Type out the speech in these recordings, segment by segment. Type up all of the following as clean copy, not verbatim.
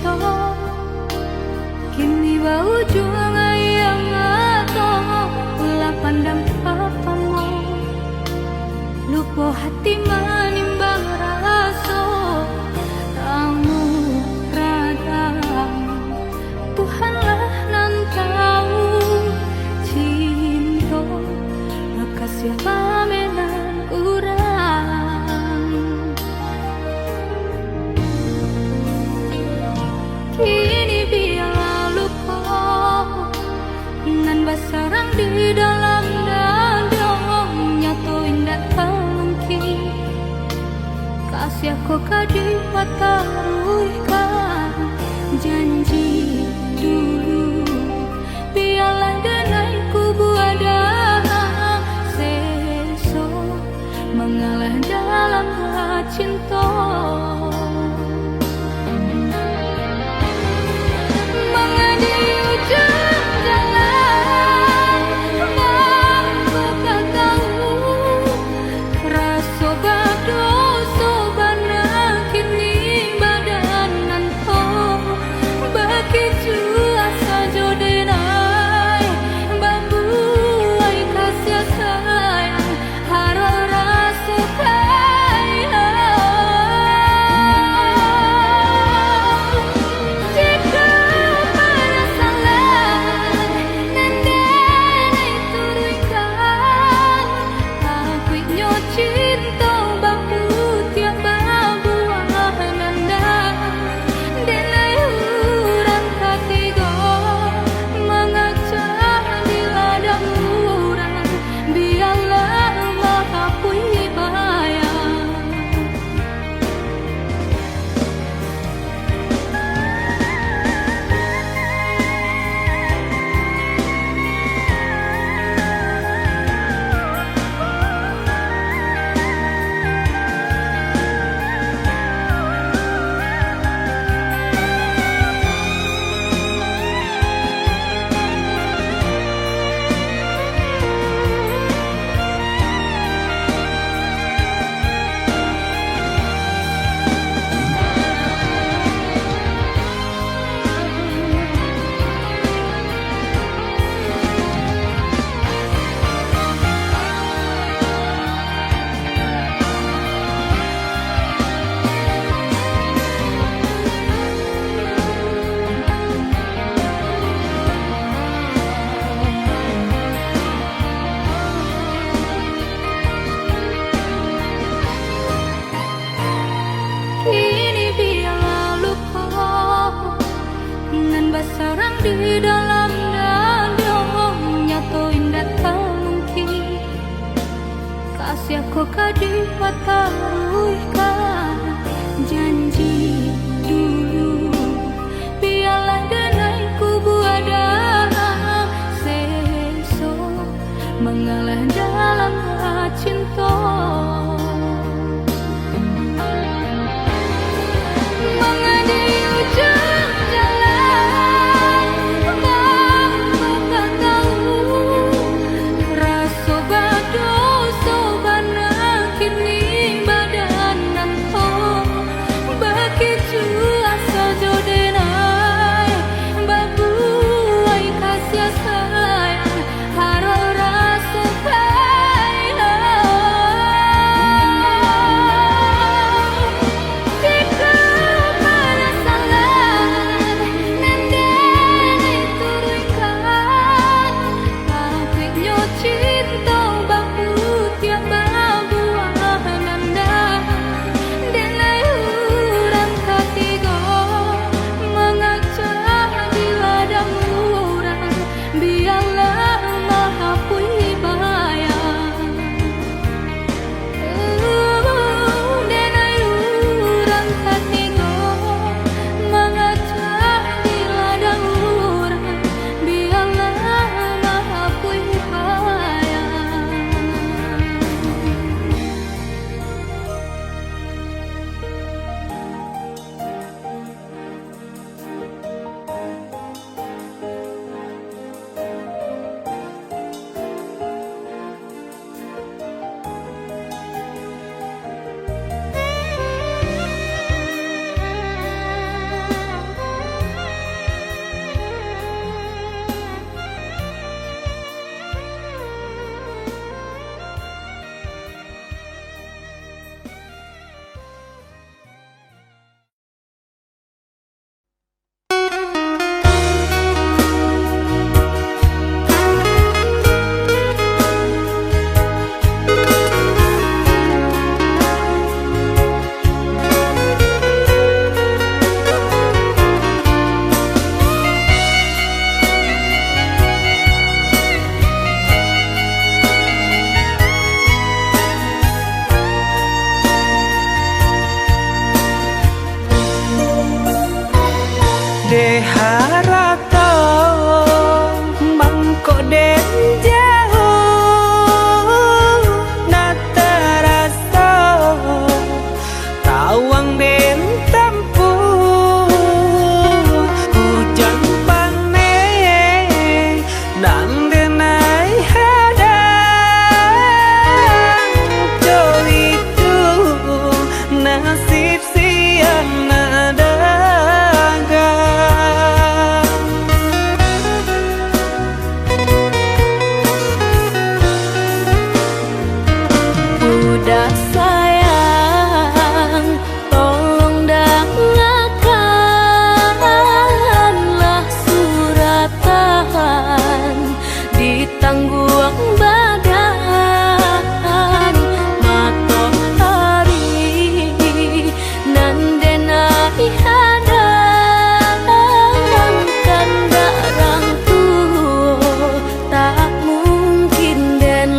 cinta kini bau juang yang atau ulah pandang papamu lupa hati manimbang rasa kamu radang Tuhanlah nan tahu cinta maka siapa menan kurang kini biarlah lupa nan basarang di dalam dadong nyato indah mungkin kasih aku kadi pataruhkan janji dulu biarlah denai kubu ada seso mengalah dalam cinta mengadi ujung jalan mampu kau tahu rasa badoso bana kini badanan to bagi jua saja denai bambu ai kasih sayang haro rasa kaya jika pada salah nendenai turuikan aku nyo cinta bambu tiap babuah nanda denai urang katiga mengajak di ladang urang biarlah mahapui bayang kini biarlah luka nan basarang di dalam dadong nyato indah mungkin kasih aku kadi pataruhkan janji dulu biarlah denai kubu ada seso mengalah dalam cinta mengadi ujung jalan mampu kau tahu rasa badoso bana kini badanan de harato mangko den jauh na terasa tawang den tempuh hujan panen nang denai hadang jo itu nasib siang nada udah sayang, tolong dengarkanlah suratan di tangguang badan matahari nan denai hadang kanda rang tuo tak mungkin den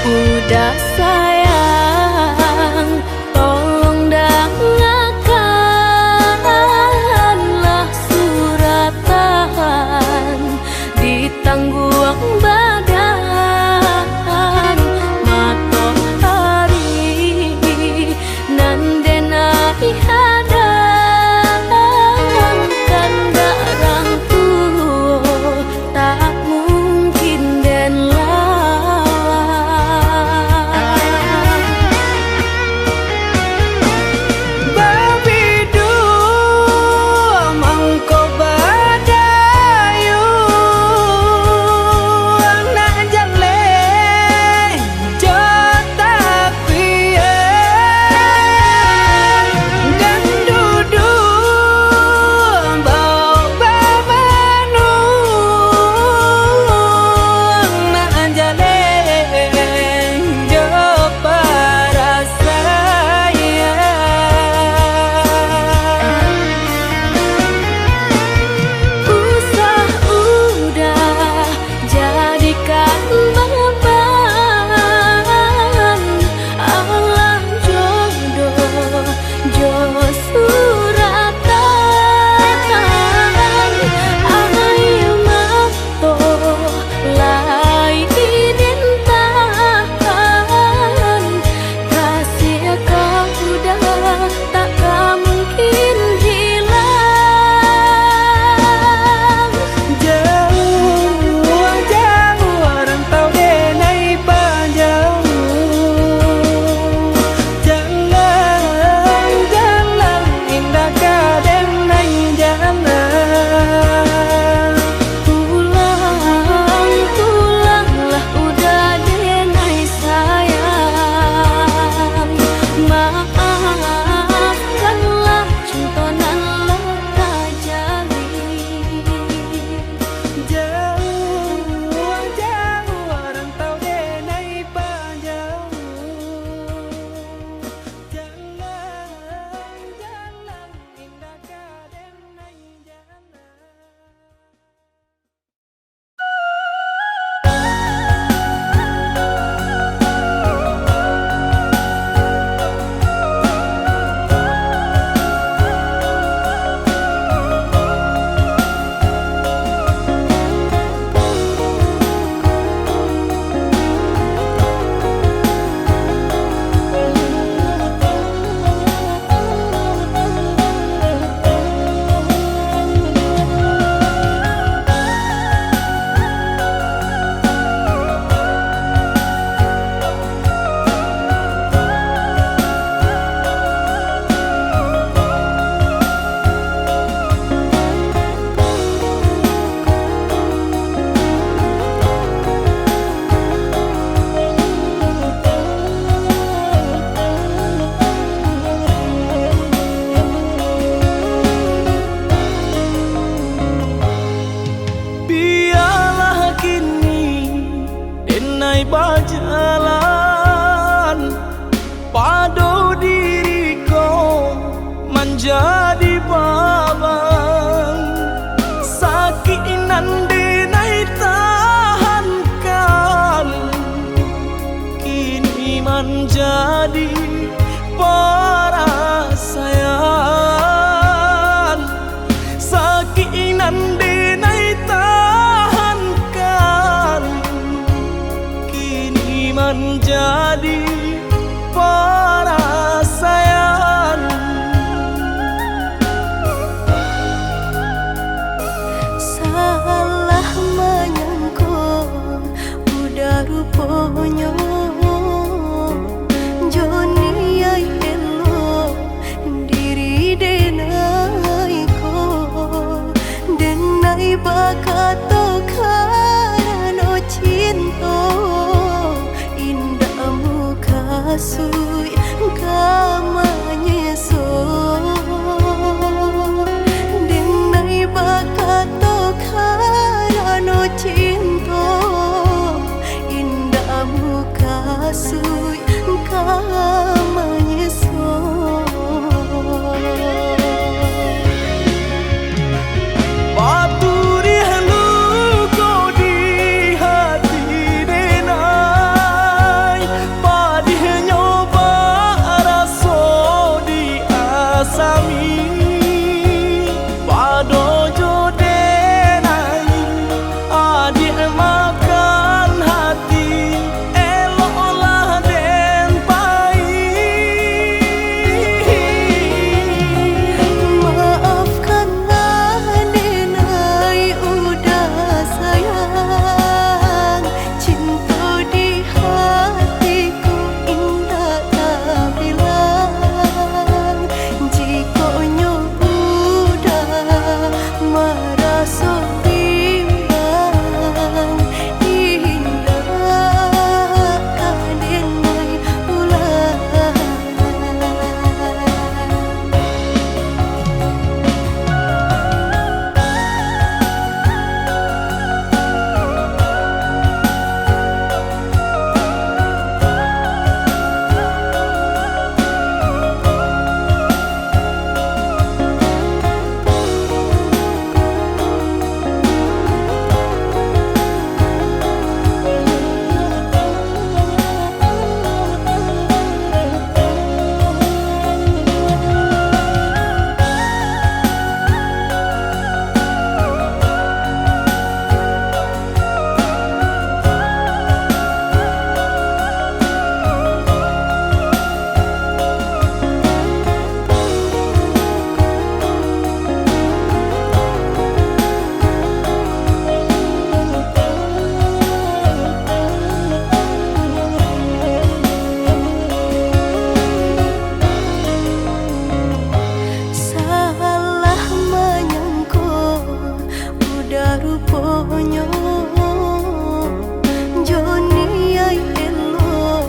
udah sayang, tolong dengarkanlah suratan di tangguang badan matahari nan denai hadang kanda rang tuo tak mungkin den lawan. berjalan padu diriku menjadi babang sakit nande nai tahankan kini menjadi perasaan sakit nande nai tahankan kini menjadi perasaan. Salah menyangka udah rupanya Joni ay elo diri denai ko denai bakato karano cinta indah muka sui kamanya so denai bakato karano cinta indah muka sui kamanya so Paturi haluko di hati denai padih nyoba raso di asami pado jodenai adik makan hati eloklah den pai maafkanlah denai udah sayang cinta di hatiku indah tak bilang jika udah merasa bimbang indah denai ulang. Salah menyangka udah rupanya Joni ay elo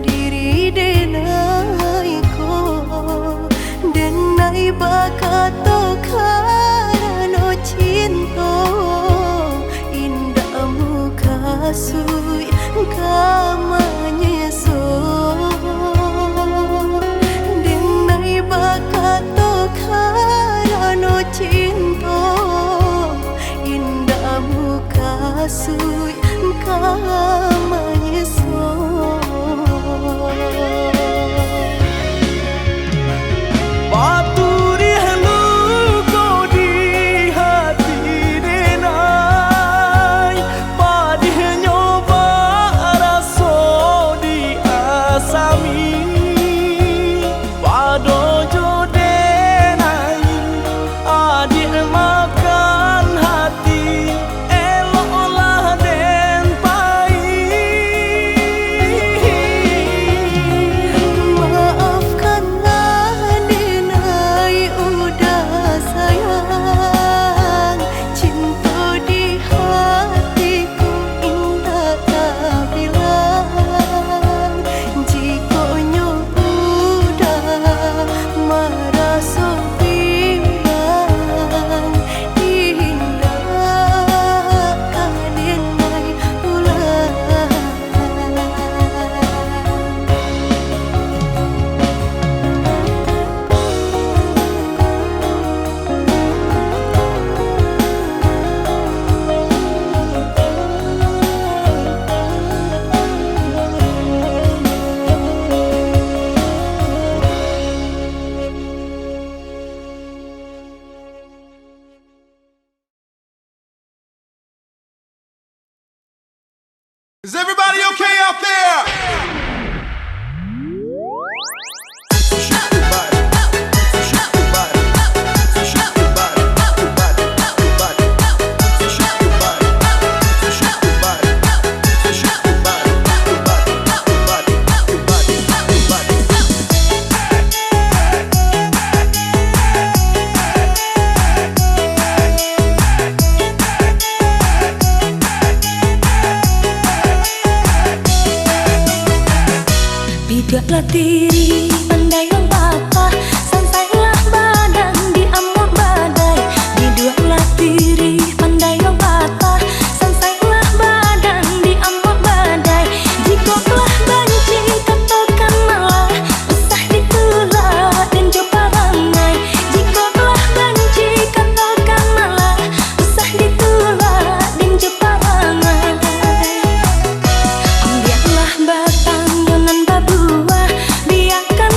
diri denai ko denai bakato karano cinta indah muka sui kamanya so denai bakato karano cinta indah muka sui kamanya so Paturi haluko di hati denai padih nyoba raso di asami pado jodenai adik makan hati eloklah Everybody okay out there? Bidaklah diri, pandailah bapa, sampailah badan di amuk badai. Bidaklah diri, pandailah bapa, sampailah badan di amuk badai. Jikalah benci katakan malah, usah ditolak dan coba ramai. Jikalah benci katakan malah, usah ditolak dan coba ramai. Ambillah batang yonan babu, biarkan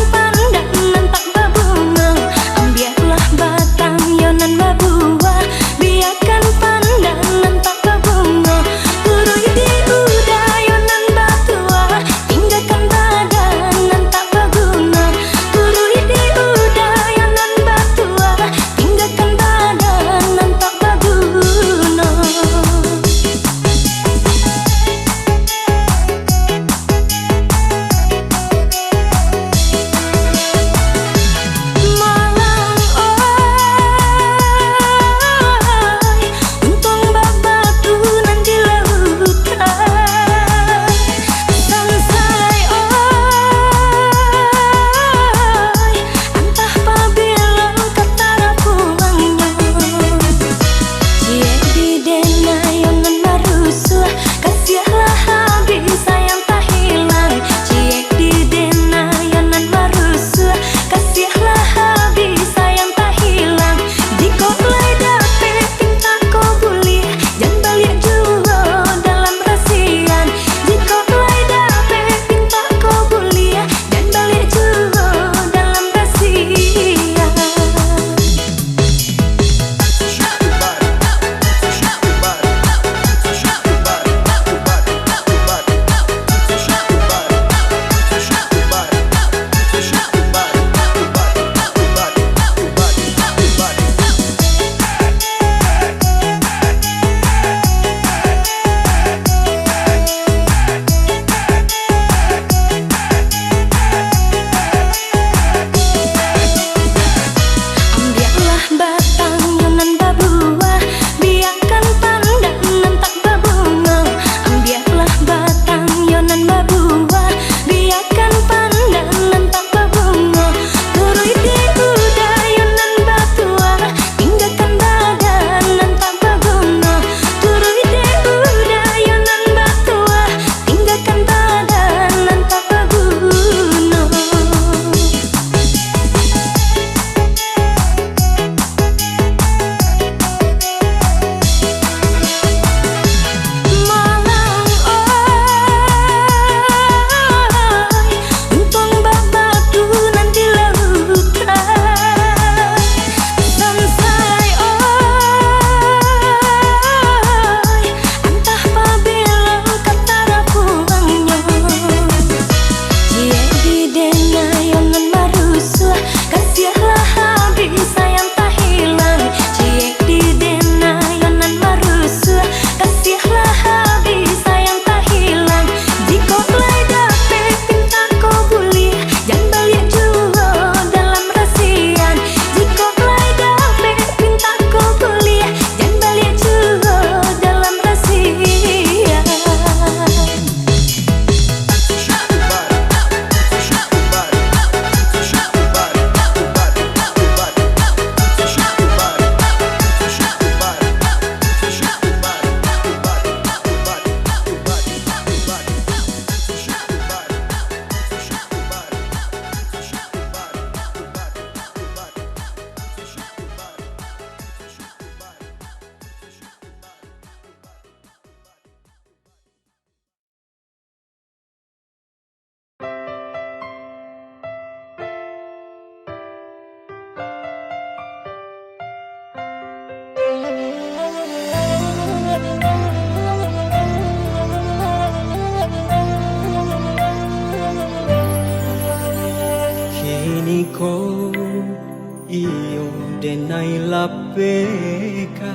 denai lapaikan.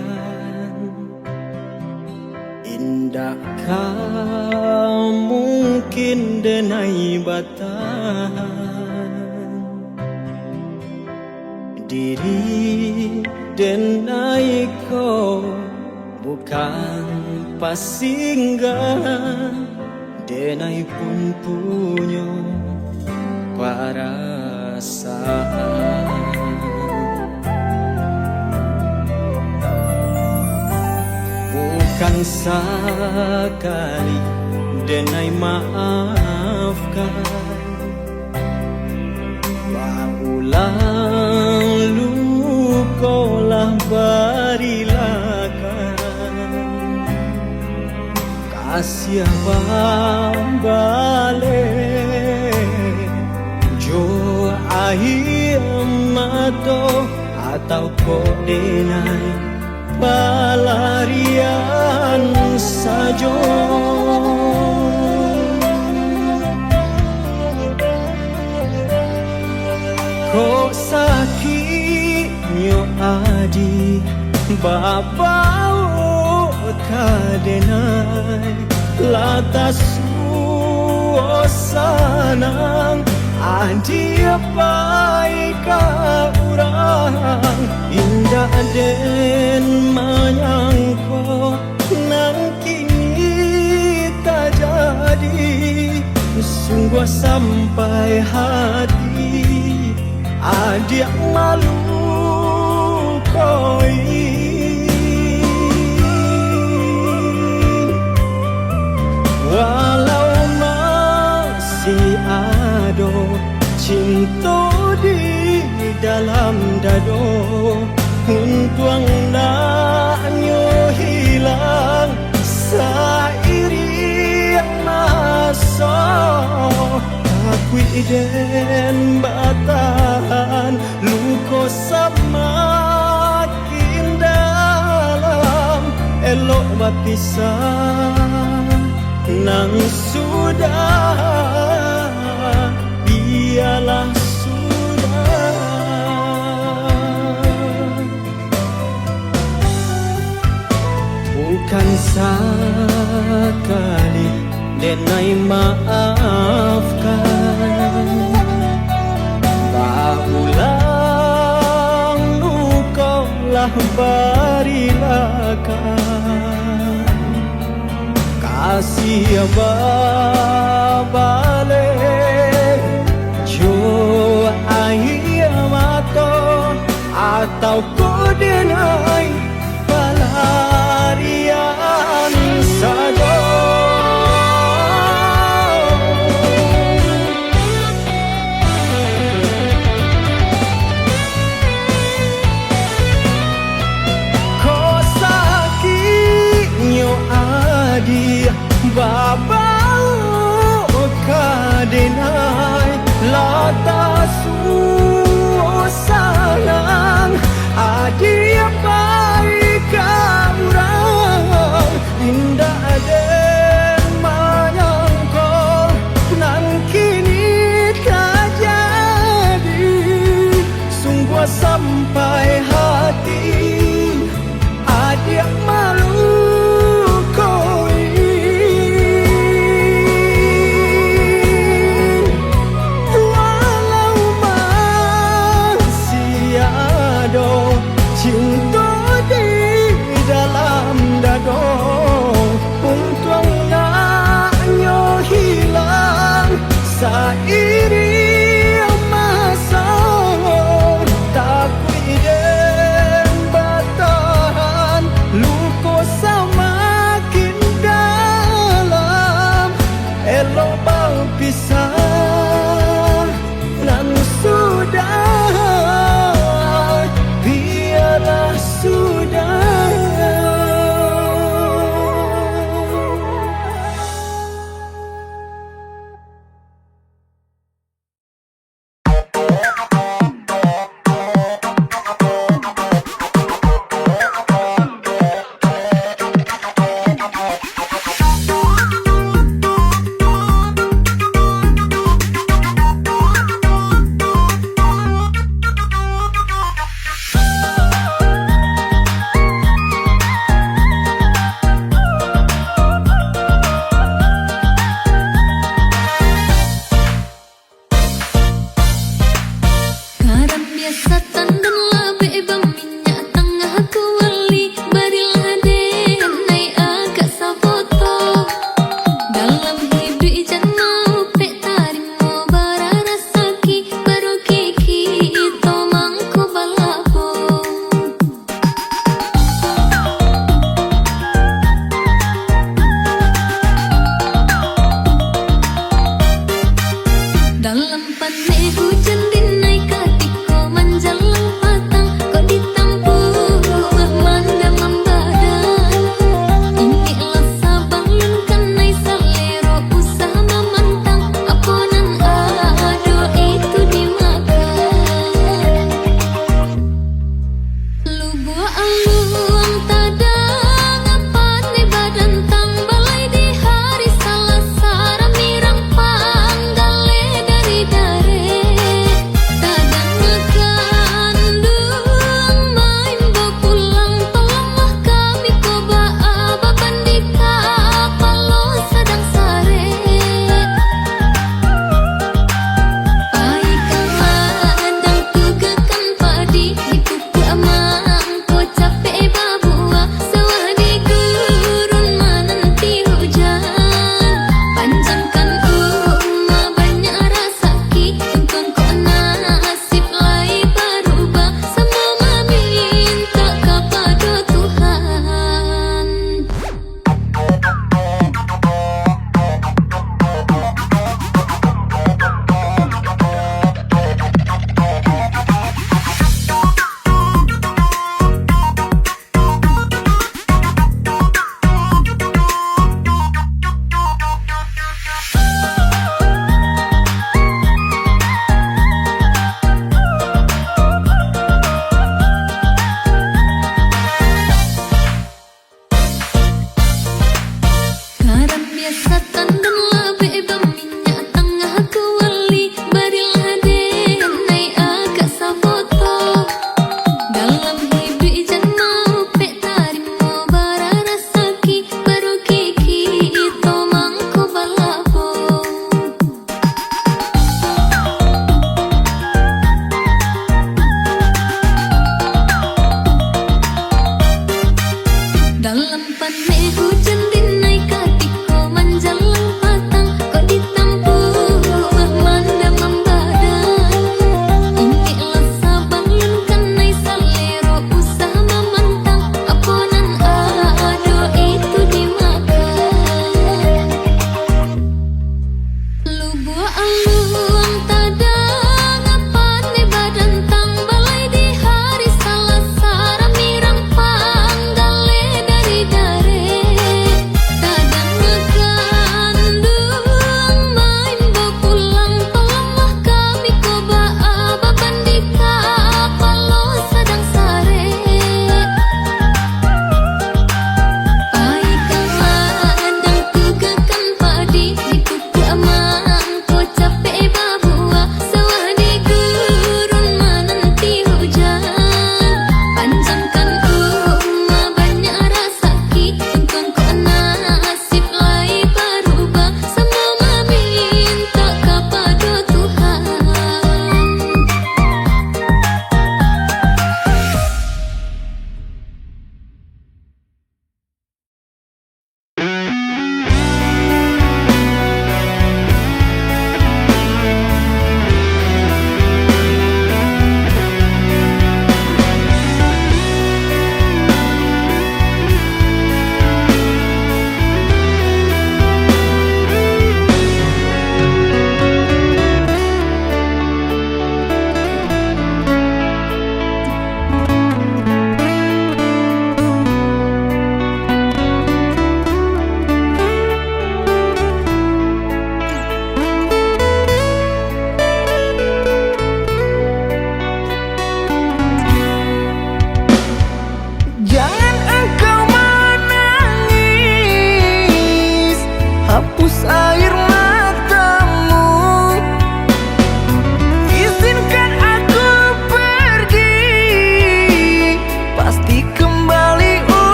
Indakkah mungkin denai batahan diri denai ko bukan pasinggahan, denai pun punya perasaan. Bukan sekali denai maafkan, berulang lukolah berilakan. Kasih balik jo air mato atau kok denai pelarian saja. Kok sakitnya adi babau kadenai latas suasanang adi baik orang indah den menyangko nang kini tak jadi. Sungguh sampai hati adik malu koi. Walau masih ada cinta di dalam dado, untuang naknya hilang seiring masa. Aku iden batahan luko semakin dalam, elok berpisah nang sudah, biarlah sudah. Bukan sekali denai maafkan, berulang lukolah berilakan. Kasih balik jo air mata atau kau denai pelarian saja. Kau sakitnya adi babau kadenai latas suasanang adi baik orang indah den menyangka nan kini tak jadi. Sungguh sampai hati adik malu koi. Walau masih ada cinta di dalam dado, untung naknya hilang seiring masa. Takut iden batahan luko semakin dalam, elok berpisah nan sudah, biarlah sudah.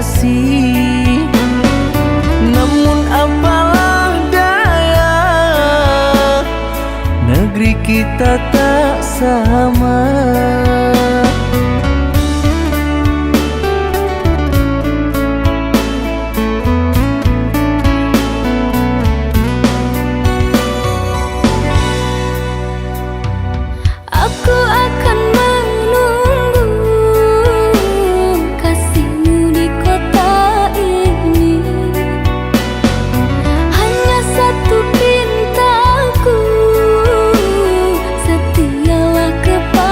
kasih. Namun apalah daya, negeri kita tak sama. Aku akan menunggu kasihmu di kota ini. Hanya satu pintaku, setialah kepada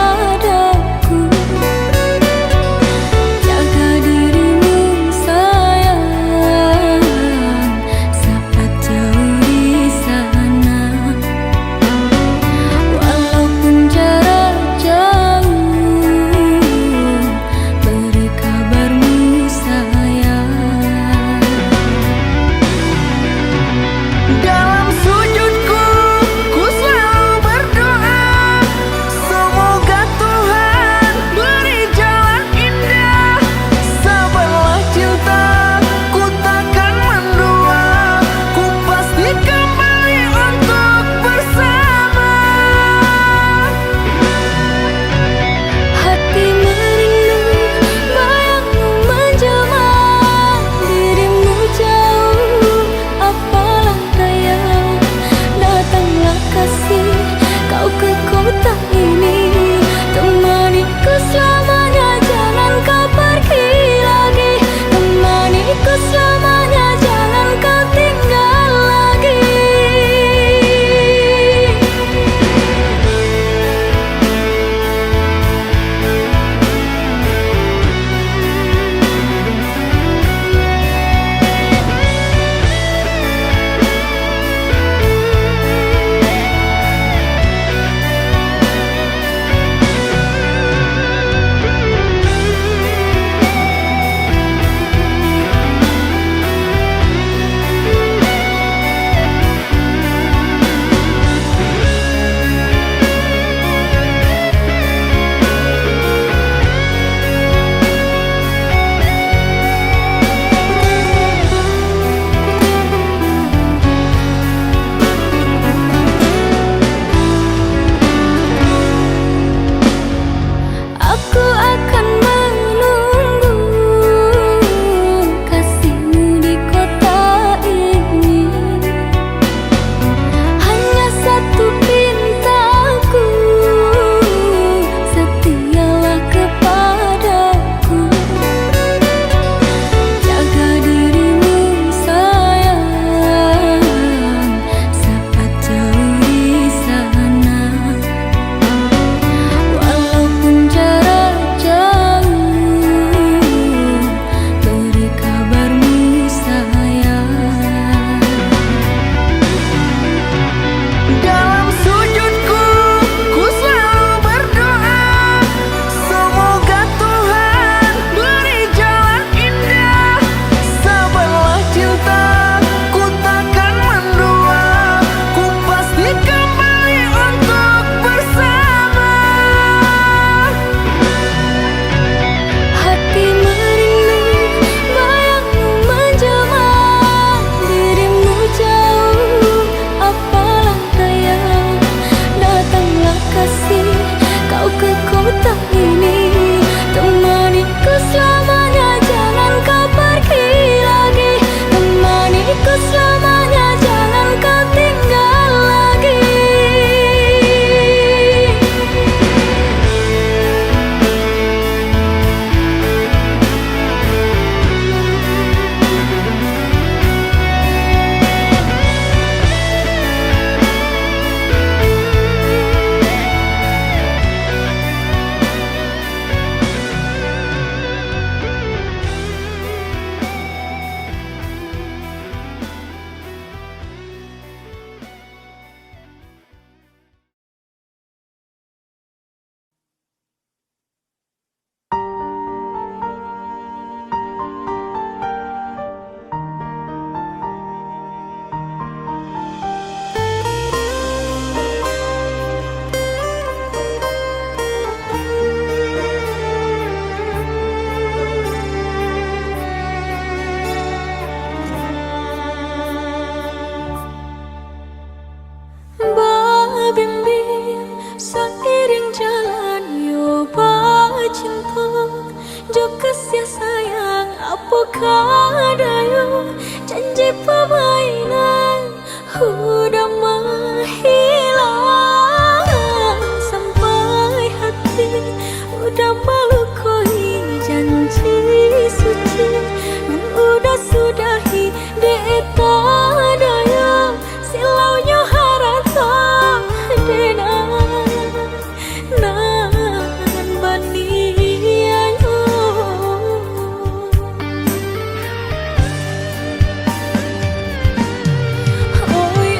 apakah daya janji permainan udah menghilang sampai hati udah melukai janji suci dan udah sudahi deta daya silaunya harata dena nan baniayo oi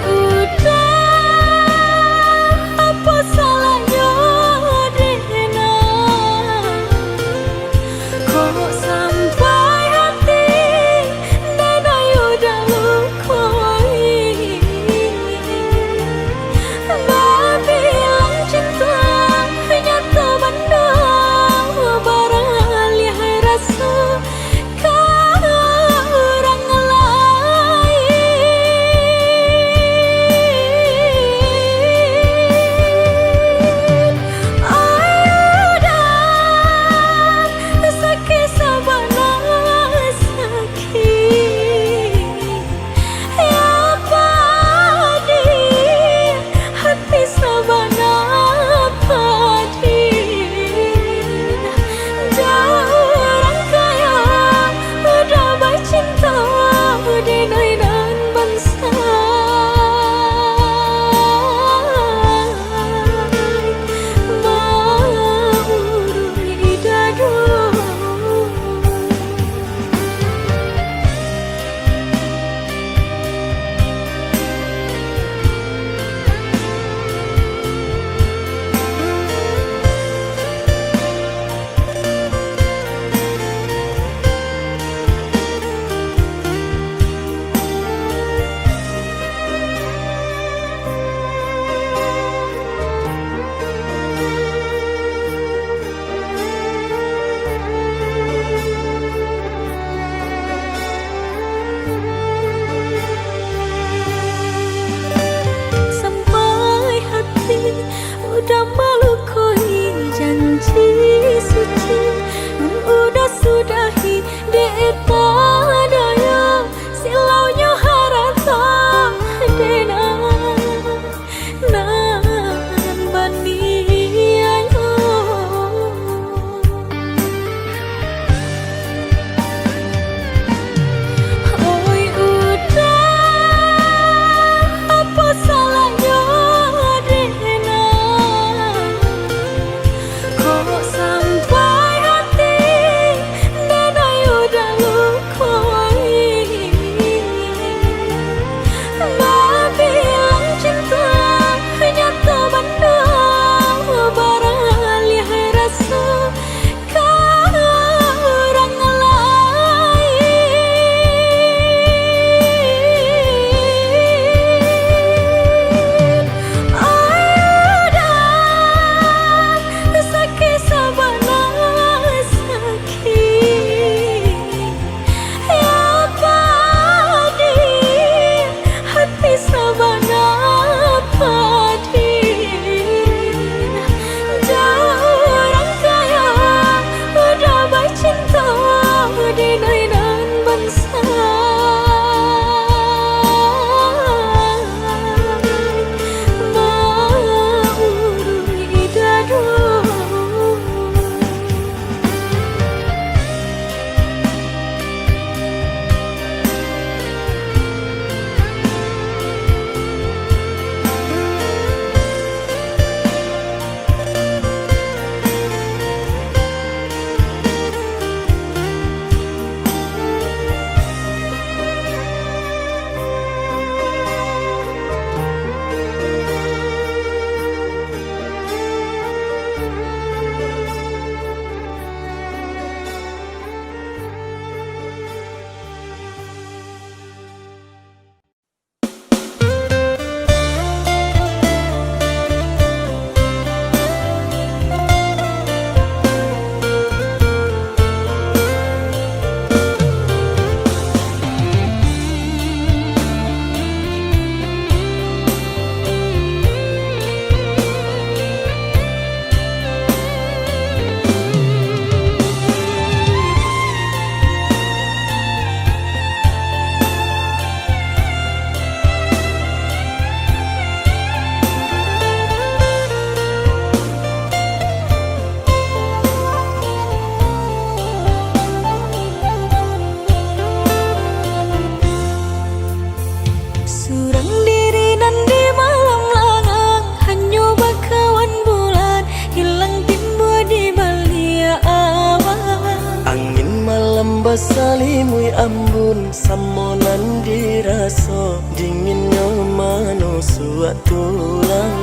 basalimui ambun samonan diraso dinginnya manusua tulang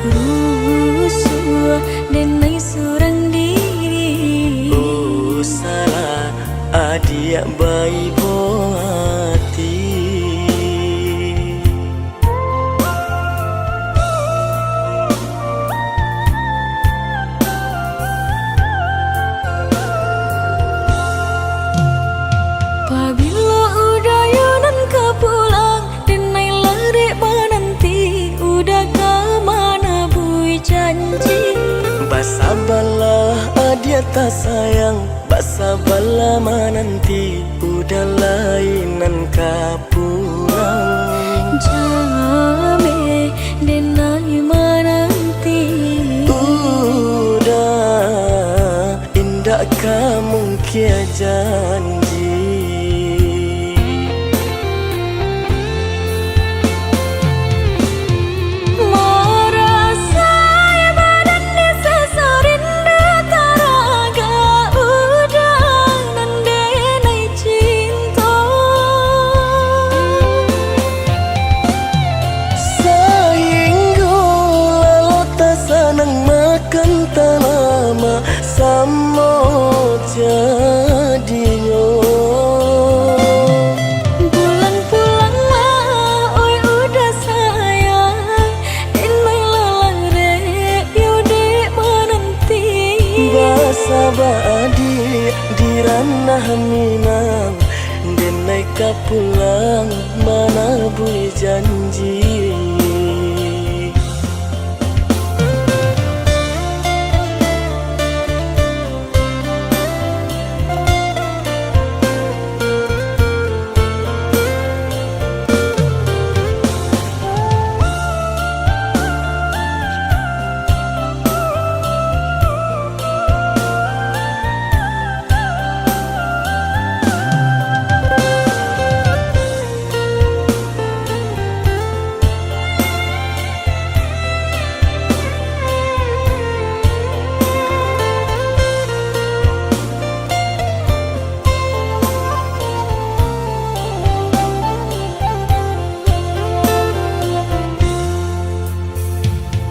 Rusua denai surang diri salah adia bayi hati Pabila udayanan ka pulang denai lerek menanti udah ka mana bui janji basabalah adia tak sayang basabalah menanti udah lainan ka pulang jame denai menanti udah indah kamu kia janji Samo jadinya pulang-pulang lah oi udah sayang denai lalang rek yode menanti basa badi di ranah Minang denai ka pulang mana bui janji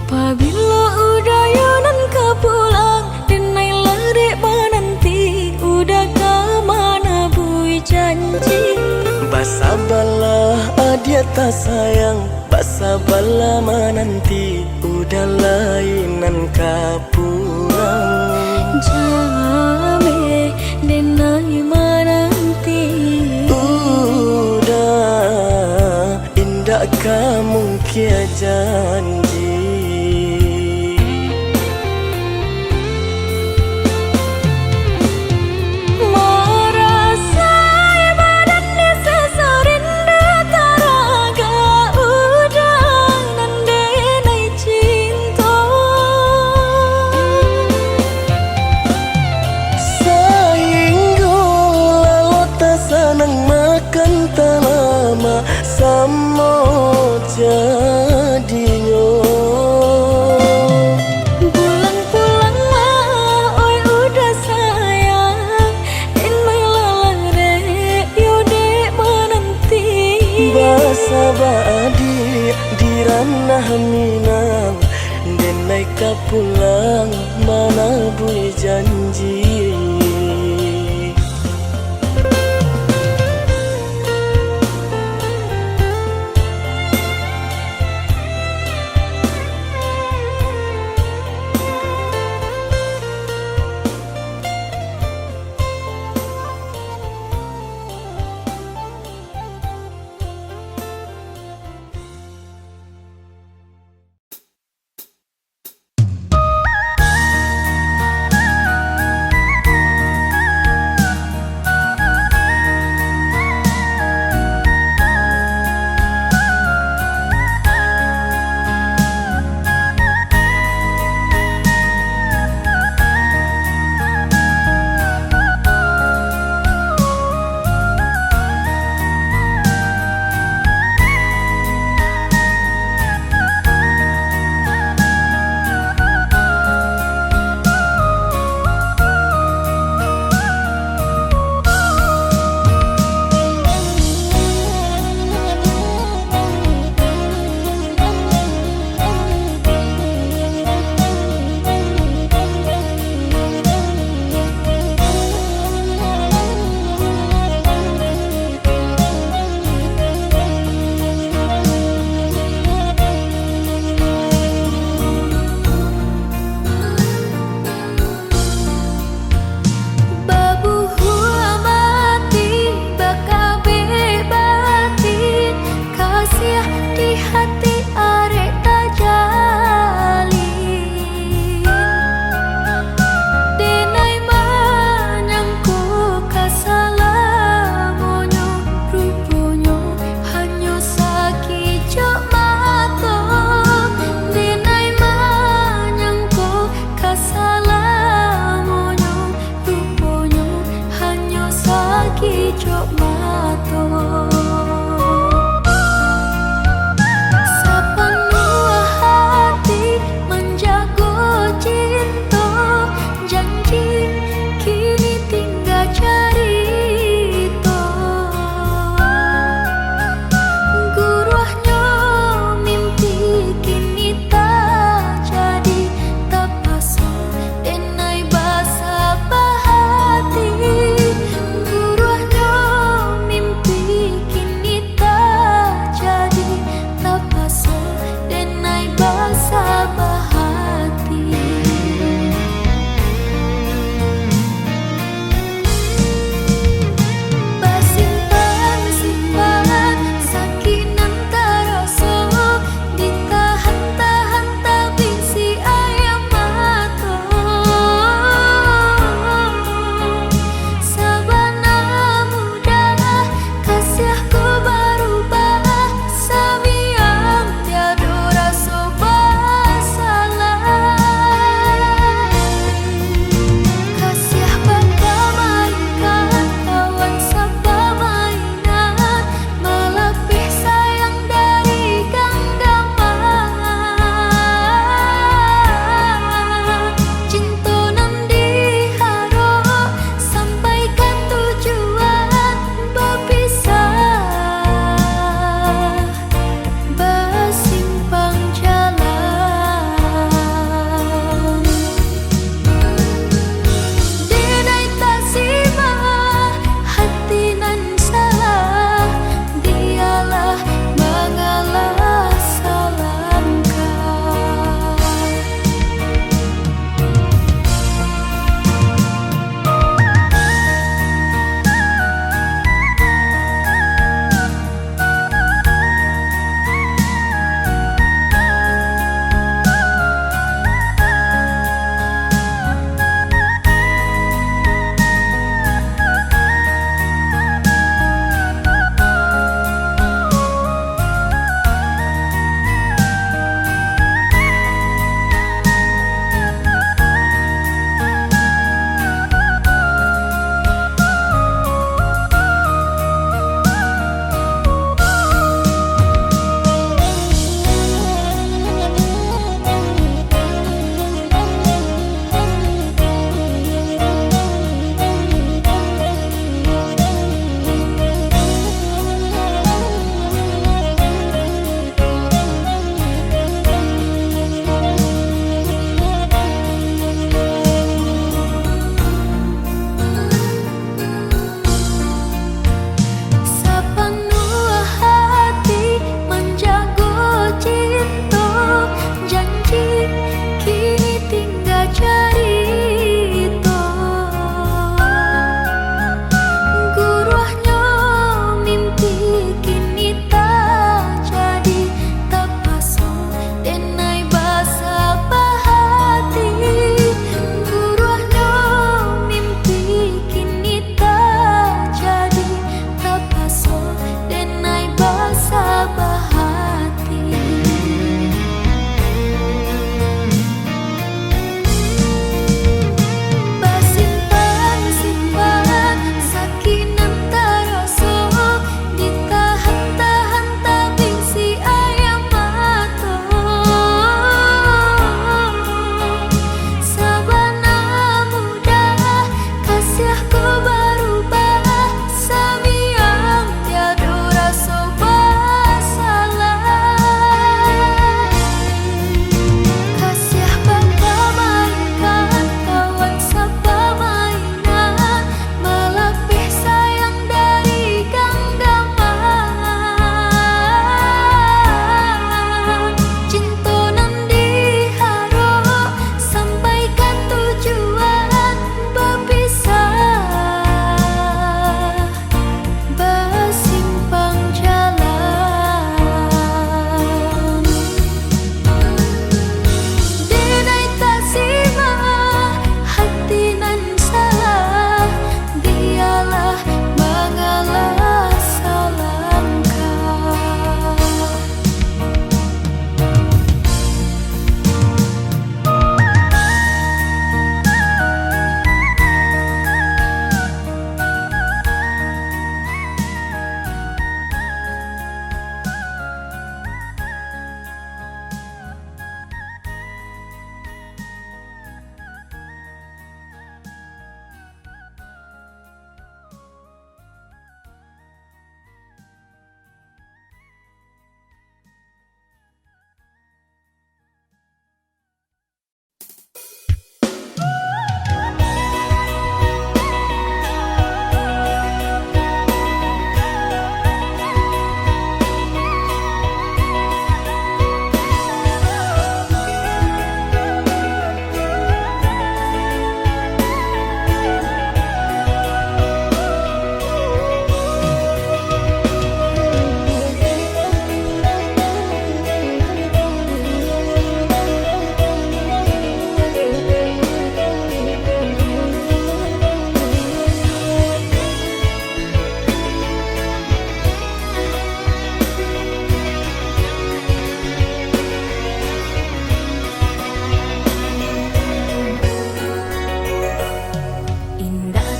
Pabila udayanan ka pulang denai lerek menanti udah ka mana bui janji basabalah adia tak sayang basabalah menanti udah lainan ka pulang jame denai menanti udah indah kamu kia janji samo jadinya pulang-pulang lah oi udah sayang denai lalang rek yode menanti basa badi di ranah Minang denai ka pulang mana bui janji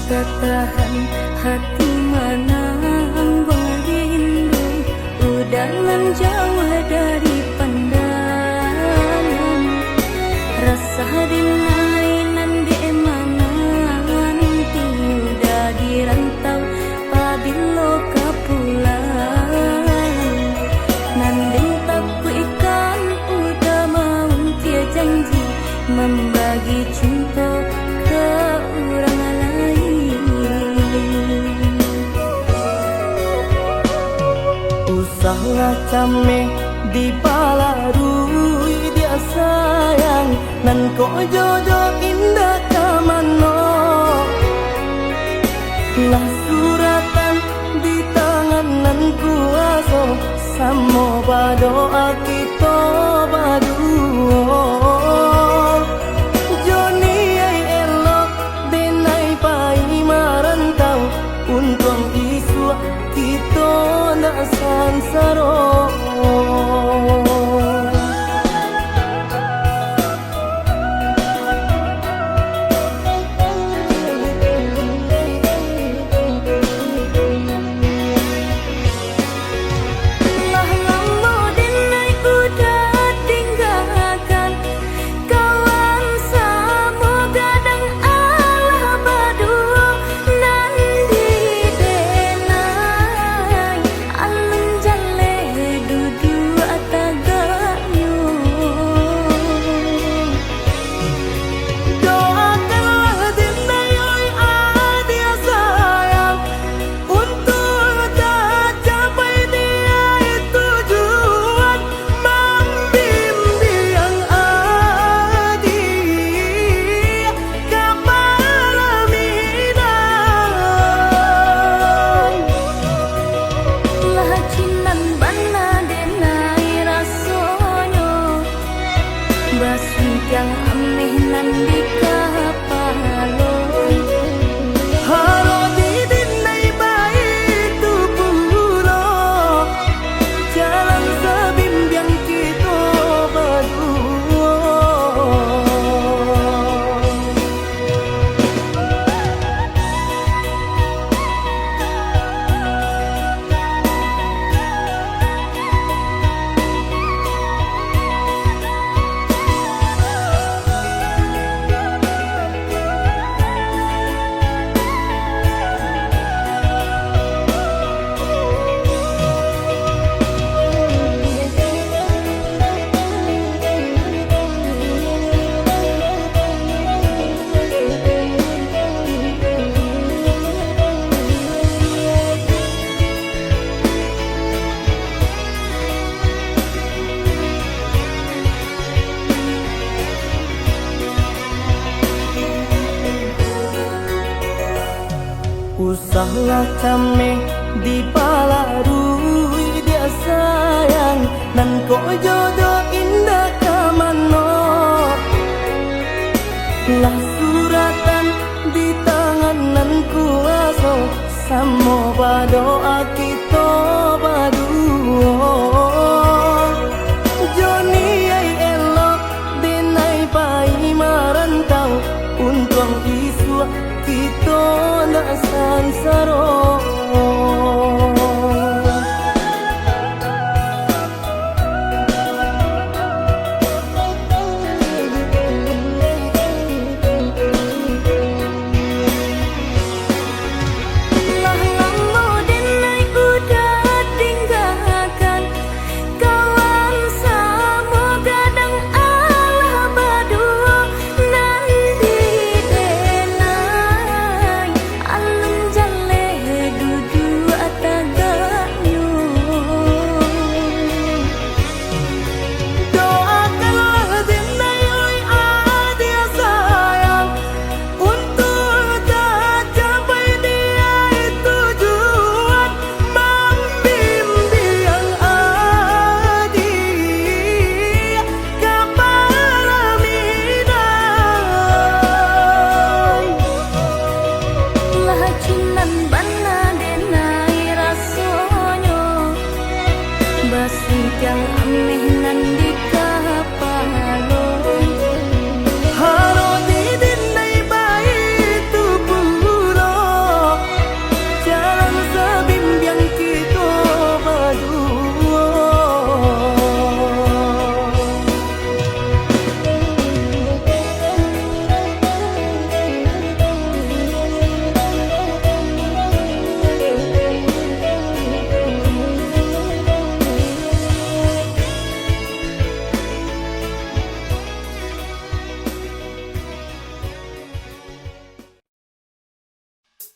tahan hati menang rindu udangan jauh dari pandangan rasa dinainan di emanan tiudah di rantau pabilo kapulang nanding tapu ikan udah mau tia janji membagi cinta ke orang lain. Usahlah came di balarui dia sayang nan ko jojo indah kamano lah suratan di tangan nan kuaso samo badoa kita baduo Joni ay elok denay pai marantau untung isu kita na sansaro yang ameh nan di kapalon halo di dinai baik tu pulo jalan sebimbiang kita berdua Usahlah came di balarui dia sayang nan ko jodoh indah kamano lah suratan di tangan nan kuaso samo badoa kita baduo Joni ay elok denay pai marantau untung isu kita na sansaro Dua Tak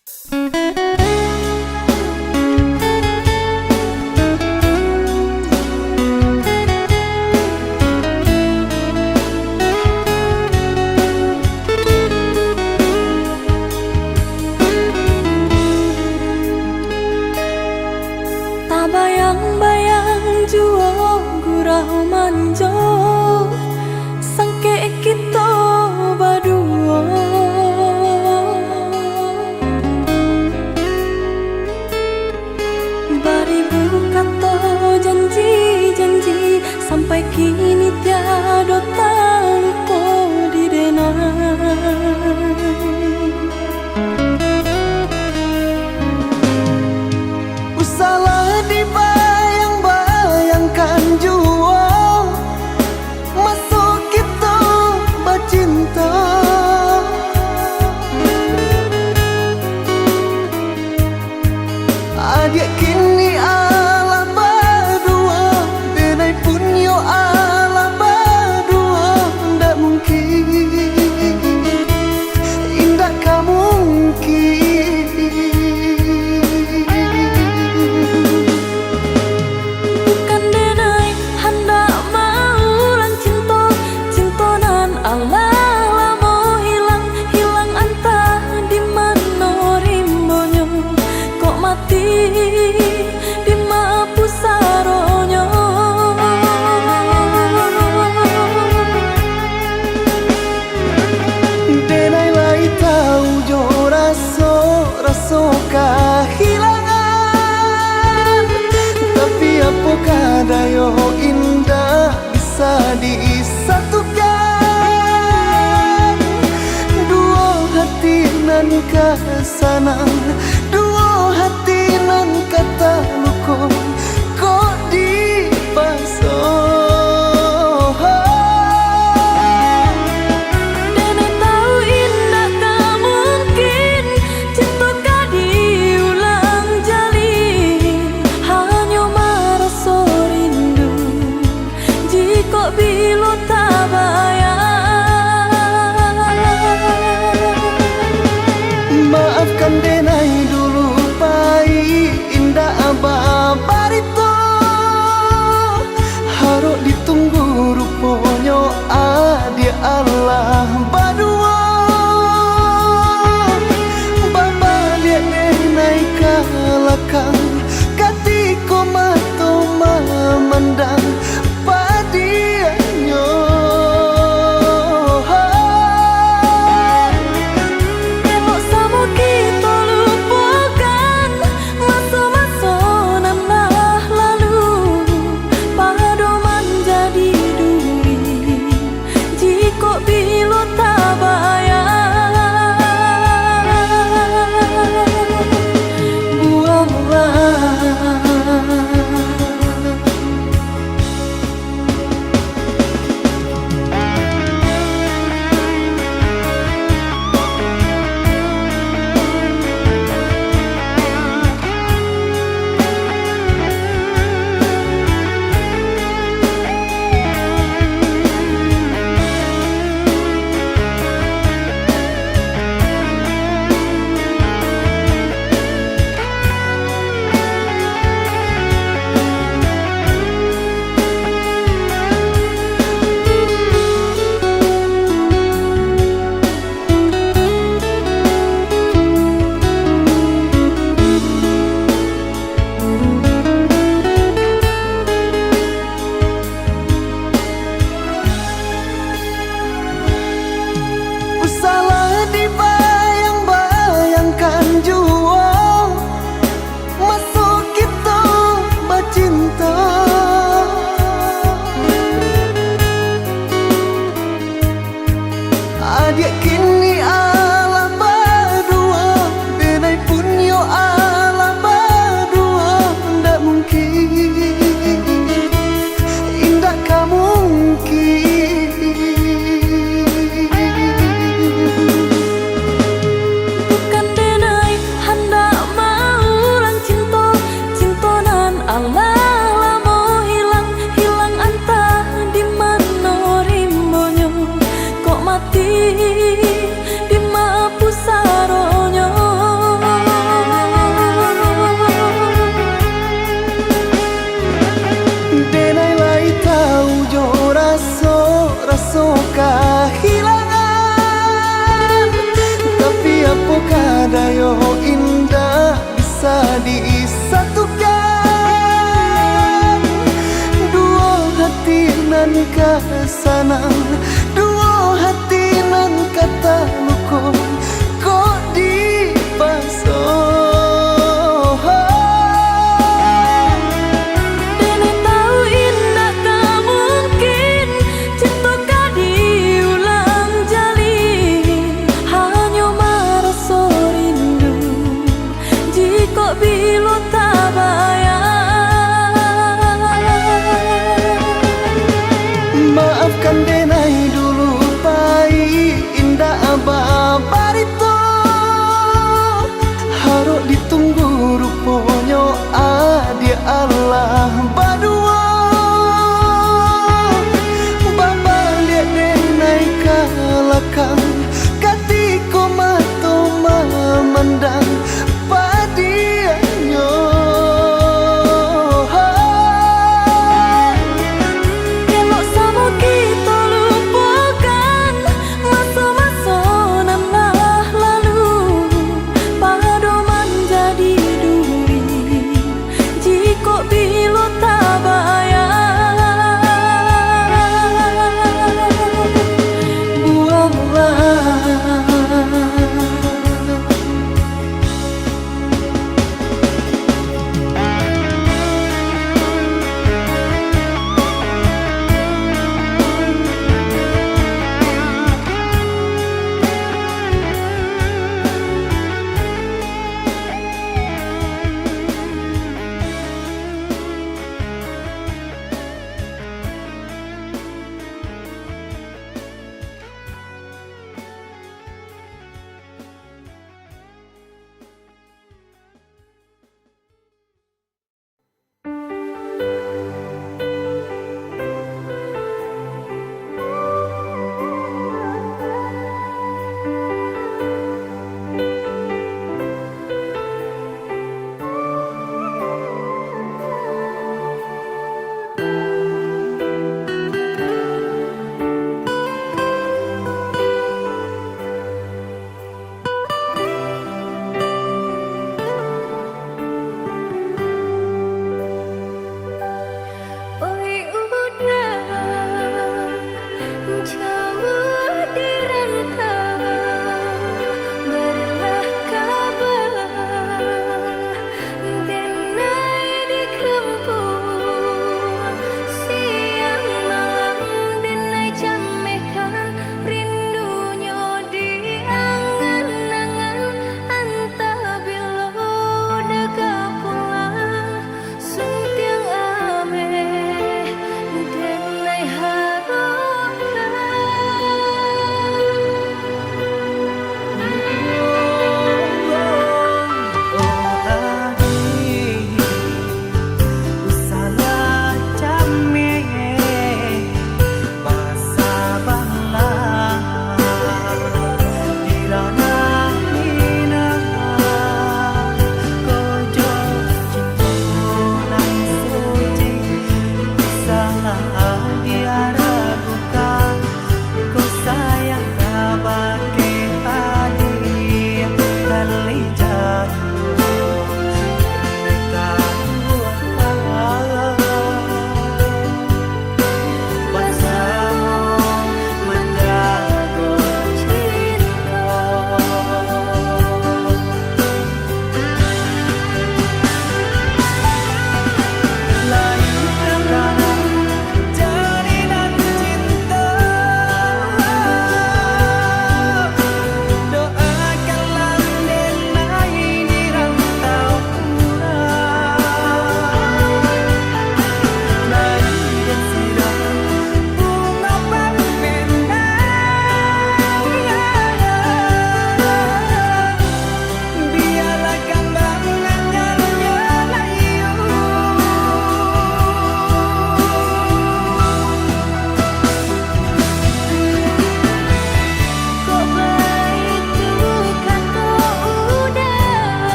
bayang-bayang jua gurau manjo sangke kita berdua. Baribu kata janji-janji sampai kini tiada tanpa didenai. Salah dibayang-bayangkan jua masuk kita bercinta. Adik kini ala berdua, denai pun yo ala berdua. Ndak mungkin, indah kamu mungkin. Kehilangan, tapi apakah dayo indah bisa disatukan. Dua hati nan kesanang, dua hati nan kata luko kok dipasang. Maafkan denai dulu pai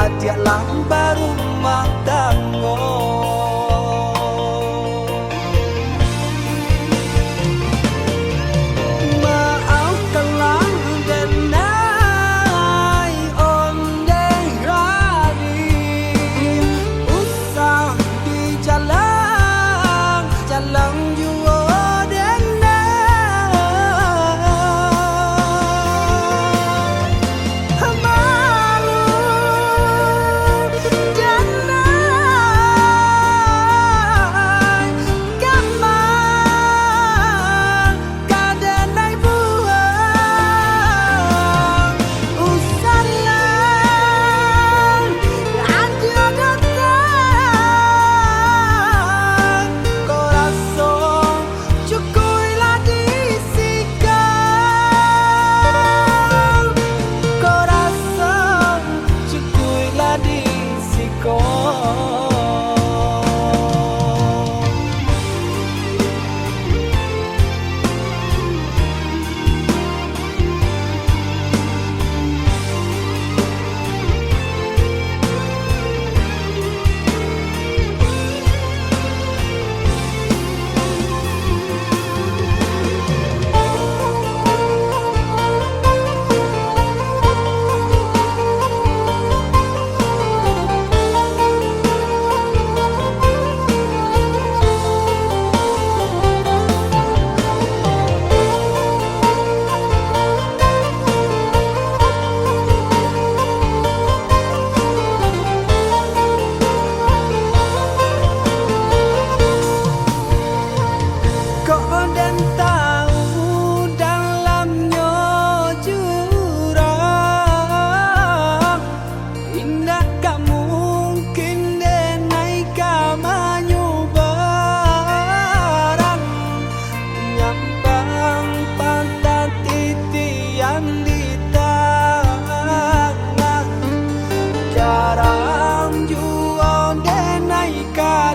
adik lang baru matango.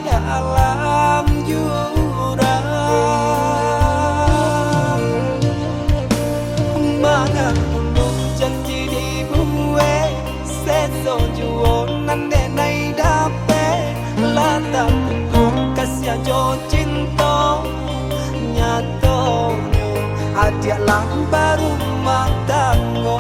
Dalam jurang mana belum janji dibuat seso juo nande nai dape lata untuk kasih jo cinta nyato adik lang baru matango.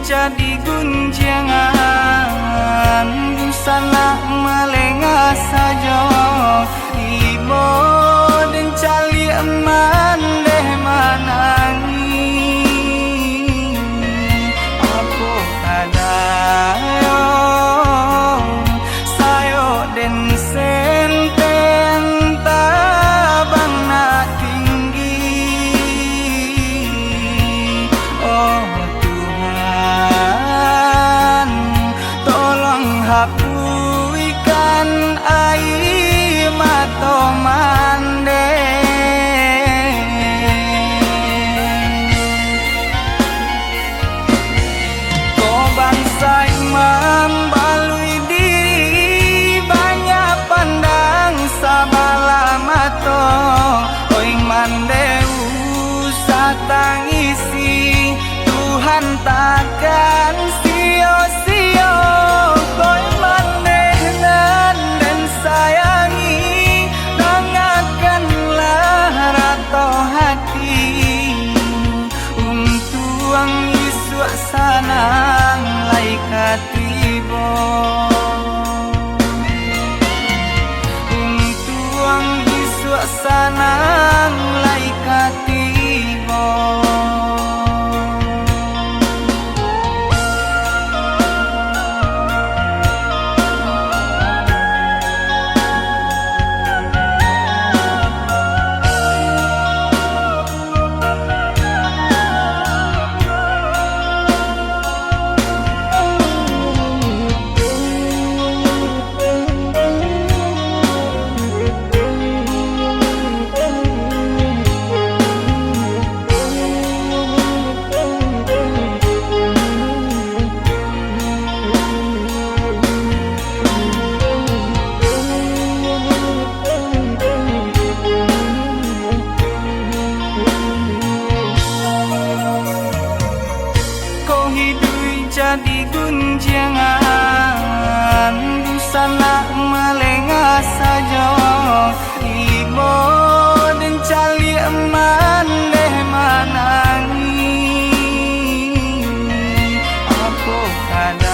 jadi gunjangan busana melengah saja ibo dan cali eman deh manangi aku kadayo sayo den senten tabang na tinggi oh Tuhan tolong hapuikan air mata mande ko bangsa imam balui diri banyak pandang sabala mato oi mandeu satangisi Tuhan takkan sia-sia koi manehnan dan sayangi dengarkanlah rato hati untuang isuk sanang laikat tibo untuang isuk sanang laikat tibo jadi gunjangan busana melengah saja ibo dan cali eman deh manangi aku kada